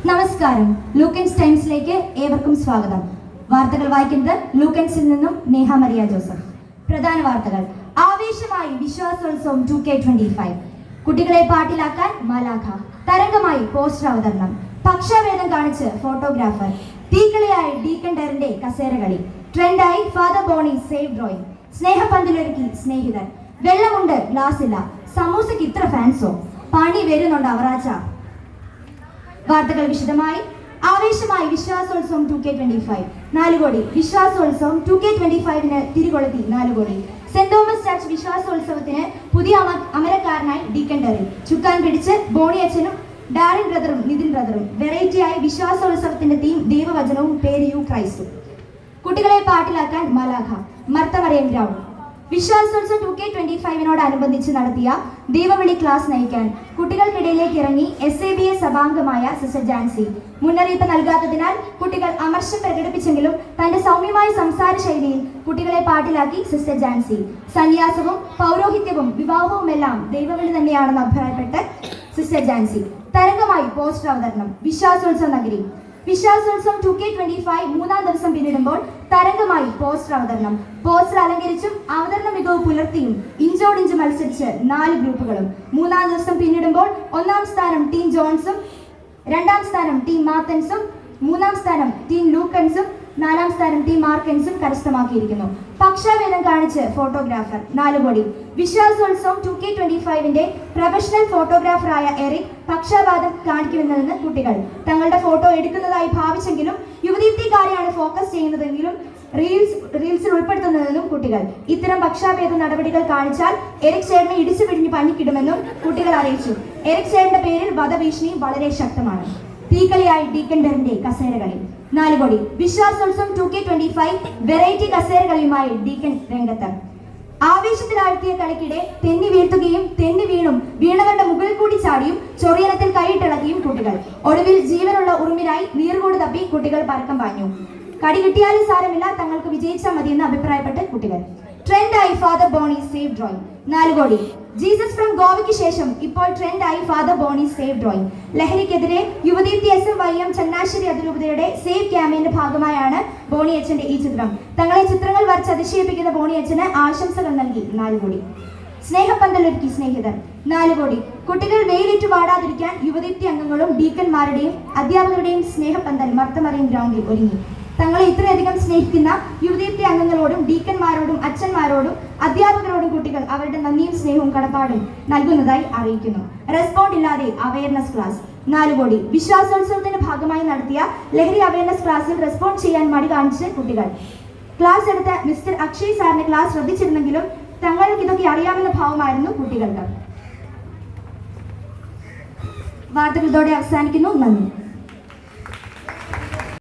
നമസ്കാരം. ലൂക്കൻസ് ടൈംസിലേക്ക് ഏവർക്കും സ്വാഗതം. വാർത്തകൾ വായിക്കുന്നത് ലൂക്കൻസിൽ നിന്നും നേഹ മരിയ ജോസഫ്. പ്രധാന വാർത്തകൾ. ആവേശമായി വിശ്വാസോത്സവം 2K25. കുട്ടികളെ പാട്ടിലാക്കാൻ മാലാഖ. തരംഗമായി പോസ്റ്റർ അവതരണം. പക്ഷാഭേദം കാണിച്ച് ഫോട്ടോഗ്രാഫർ. തീക്കളിയായി ഡീക്കൻ ഡെറിന്റെ കസേരകളി. ട്രെൻഡായി ഫാദർ ബോണി സേവ് ഡ്രോയിങ്. സ്നേഹപന്തലൊരുക്കി സ്നേഹിതർ. വെള്ളമുണ്ട്, ഗ്ലാസ് ഇല്ല. സമൂസയ്ക്ക് ഇത്ര ഫാൻസോ? പണി വരുന്നുണ്ട് അവറാച്ച. വാർത്തകൾ വിശദമായി. ആവേശമായി വിശ്വാസോത്സവം 2K25. 4 കോടി. വിശ്വാസോത്സവം 2K25 തിരികൊളുത്തി 4 കോടി. സെന്റ് തോമസ് ചർച്ച് വിശ്വാസോത്സവത്തിന് പുതിയ അമരക്കാരനായി ഡീക്കൻ ഡെറിൻ. ചുക്കാൻ പിടിച്ച് ബോണി അച്ഛനും ഡാരിൻ ബ്രദറും നിതിൻ ബ്രദറും. വെറൈറ്റിയായി വിശ്വാസോത്സവത്തിന്റെ തീം ദൈവവചനവും പേര് യു ക്രൈസ്തു. കുട്ടികളെ പാട്ടിലാക്കാൻ മാലാഖ. മർത്തമറിയം ഗ്രൗണ്ട്. വിശ്വാസോത്സവം 2K25 നടത്തിയ ദൈവവിളി ക്ലാസ് നയിക്കാൻ കുട്ടികൾക്കിടയിലേക്ക് ഇറങ്ങി SABA സഭാംഗമായ സിസ്റ്റർ ജാൻസി. മുന്നറിയിപ്പ് നൽകാത്തതിനാൽ കുട്ടികൾ അമർഷം പ്രകടിപ്പിച്ചെങ്കിലും തന്റെ സൗമ്യമായ സംസാര ശൈലിയിൽ കുട്ടികളെ പാട്ടിലാക്കി സിസ്റ്റർ ജാൻസി. സന്യാസവും പൗരോഹിത്യവും വിവാഹവുമെല്ലാം ദൈവവിളി തന്നെയാണെന്ന് അഭിപ്രായപ്പെട്ട് സിസ്റ്റർ ജാൻസി. തരംഗമായി പോസ്റ്റർ അവതരണം. വിശ്വാസോത്സവ നഗരി. വിശ്വാസോത്സവം 2K25 മൂന്നാം ദിവസം പിന്നിടുമ്പോൾ തരംഗമായി പോസ്റ്റർ അവതരണം. പോസ്റ്റർ അലങ്കരിച്ചും അവതരണ മികവ് പുലർത്തിയും ഇഞ്ചോടിഞ്ച് മത്സരിച്ച് 4 ഗ്രൂപ്പുകളും. മൂന്നാം ദിവസം പിന്നിടുമ്പോൾ 1-ാം സ്ഥാനം ടീം ജോൺസും, 2-ാം സ്ഥാനം ടീം മാത്തൻസും, 3-ാം സ്ഥാനം ടീം ലൂക്കൻസും, 4-ാം സ്ഥാനം ടീം മാർക്കൻസും കരസ്ഥമാക്കിയിരിക്കുന്നു. പക്ഷാഭേദം കാണിച്ച് ഫോട്ടോഗ്രാഫർ. 4 കോടി. വിശ്വാസോത്സവം 2K25 പ്രൊഫഷണൽ ഫോട്ടോഗ്രാഫറായ എറിക് പക്ഷാപാതം കാണിക്കുമെന്നതെന്ന് കുട്ടികൾ. തങ്ങളുടെ ഫോട്ടോ എടുക്കുന്നതായി ഭാവിച്ചെങ്കിലും യുവതീർത്ഥിക്കാരെയാണ് ഫോക്കസ് ചെയ്യുന്നതെങ്കിലും റീൽസിൽ ഉൾപ്പെടുത്തുന്നതെന്നും കുട്ടികൾ. ഇത്തരം പക്ഷാഭേദ നടപടികൾ കാണിച്ചാൽ എറിക് ചേട്ടനെ ഇടിച്ചു പിടിഞ്ഞ് പഞ്ഞിക്കിടുമെന്നും കുട്ടികൾ അറിയിച്ചു. എറിക് ചേട്ടന്റെ പേരിൽ വധഭീഷണി വളരെ ശക്തമാണ്. തീക്കളിയായി ഡീക്കൻ ഡെറിന്റെ കസേരകളി. 4 കോടി. വിശ്വാസോത്സവം 2K25 വെറൈറ്റി കസേരകളിയുമായി ഡീക്കൻ രംഗത്ത്. ആവേശത്തിലാഴ്ത്തിയ കളിക്കിടെ തെന്നി വീഴ്ത്തുകയും തെന്നി വീണും വീണവരുടെ മുകളിൽ കൂടി ചാടിയും ചൊറിയനത്തിൽ കൈയിട്ടിളകിയും കുട്ടികൾ. ഒടുവിൽ ജീവനുള്ള ഉറുമ്പിനായി നീർകൂട് തപ്പി കുട്ടികൾ പരക്കം പാഞ്ഞു. കടി കിട്ടിയാലും സാരമില്ല, തങ്ങൾക്ക് വിജയിച്ചാൽ മതിയെന്ന് അഭിപ്രായപ്പെട്ട് കുട്ടികൾ. ട്രെൻഡായി ഫാദർ ബോണി സേവ് ഡ്രോയിങ്. 4 കോടി. ജീസസ് ഫ്രം ഗോവയ്ക്ക് ശേഷം ഇപ്പോൾ ട്രെൻഡായി ഫാദർ ബോണി സേവ് ഡ്രോയിങ്. ലഹരിക്കെതിരെ യുവദീപ്തി SMYM ചങ്ങനാശ്ശേരി അതിരൂപതയുടെ സേവ് ക്യാമ്പയിന്റെ ഭാഗമായാണ് ബോണി അച്ഛന്റെ ഈ ചിത്രം. തങ്ങളെ ചിത്രങ്ങൾ വരച്ച് അതിശയിപ്പിക്കുന്ന ബോണി അച്ഛന് ആശംസകൾ നൽകി 4 കോടി. സ്നേഹപന്തലൊരുക്കി സ്നേഹിതർ. 4 കോടി. കുട്ടികൾ വെയിലേറ്റു വാടാതിരിക്കാൻ യുവദീപ്തി അംഗങ്ങളും ഡീക്കന്മാരുടെയും അധ്യാപകരുടെയും സ്നേഹപന്തൽ മർത്തമറിയം ഗ്രൗണ്ടിൽ ഒരുങ്ങി. തങ്ങളെ ഇത്രയധികം സ്നേഹിക്കുന്ന യുവദീപ്തി അംഗങ്ങളോടും ഡീക്കന്മാരോടും അച്ഛന്മാരോടും അധ്യാപകരോടും കുട്ടികൾ അവരുടെ നന്ദിയും സ്നേഹവും കടപ്പാടും നൽകുന്നതായി അറിയിക്കുന്നു. റെസ്പോണ്ട് ഇല്ലാതെ അവയർനെസ് ക്ലാസ്. 4 കോടി. വിശ്വാസോത്സവത്തിന്റെ ഭാഗമായി നടത്തിയ ലഹരി അവയർനെസ് ക്ലാസ്സിൽ റെസ്പോണ്ട് ചെയ്യാൻ മടി കാണിച്ച് കുട്ടികൾ. ക്ലാസ് എടുത്ത മിസ്റ്റർ അക്ഷയ് സാറിന്റെ ക്ലാസ് ശ്രദ്ധിച്ചിരുന്നെങ്കിലും തങ്ങൾക്ക് ഇതൊക്കെ അറിയാമെന്ന ഭാവമായിരുന്നു കുട്ടികൾക്ക്. വാർത്തകൾ ഇതോടെ അവസാനിക്കുന്നു. നന്ദി.